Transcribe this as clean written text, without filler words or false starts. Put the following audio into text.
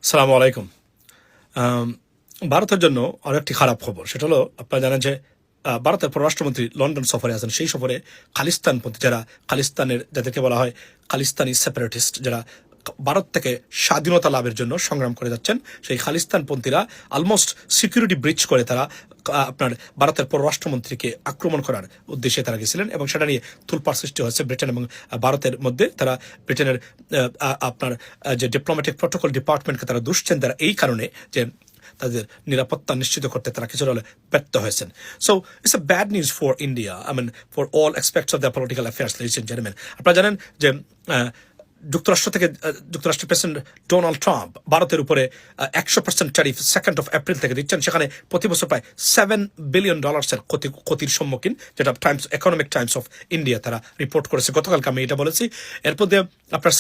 সালামু আলাইকুম। আম, ভারতের জন্য আরো একটি খারাপ খবর, সেটা হলো আপনারা জানেন যে ভারতের পররাষ্ট্রমন্ত্রী লন্ডন সফরে আছেন। সেই সফরে খালিস্তানপন্থী যারা খালিস্তানের যাদেরকে বলা হয় খালিস্তানি সেপারেটিস্ট, যারা ভারত থেকে স্বাধীনতা লাভের জন্য সংগ্রাম করে যাচ্ছেন, সেই খালিস্তানপন্থীরা অলমোস্ট সিকিউরিটি ব্রিচ করে তারা আপনার ভারতের পররাষ্ট্রমন্ত্রীকে আক্রমণ করার উদ্দেশ্যে তারা গেছিলেন, এবং সেটা নিয়ে তুলপাড় সৃষ্টি হয়েছে ব্রিটেন এবং ভারতের মধ্যে। তারা ব্রিটেনের আপনার যে ডিপ্লোম্যাটিক প্রোটোকল ডিপার্টমেন্টকে তারা দুষছেন, তারা এই কারণে যে তাদের নিরাপত্তা নিশ্চিত করতে তারা কিছুটা হলে ব্যর্থ হয়েছেন। So it's a bad news for India, I mean for all aspects of the political affairs, ladies and gentleman. আপনারা জানেন যে যুক্তরাষ্ট্রের প্রেসিডেন্ট ডোনাল্ড ট্রাম্প ভারতের উপরে 100% ট্যারিফ 2 এপ্রিল থেকে দিচ্ছেন। সেখানে প্রতি বছর প্রায় $7 বিলিয়ন ক্ষতির সম্মুখীন, যেটা ইকোনমিক টাইমস অফ ইন্ডিয়া তারা রিপোর্ট করেছে গতকালকে। আমি এটা বলেছি। এরপর আপনার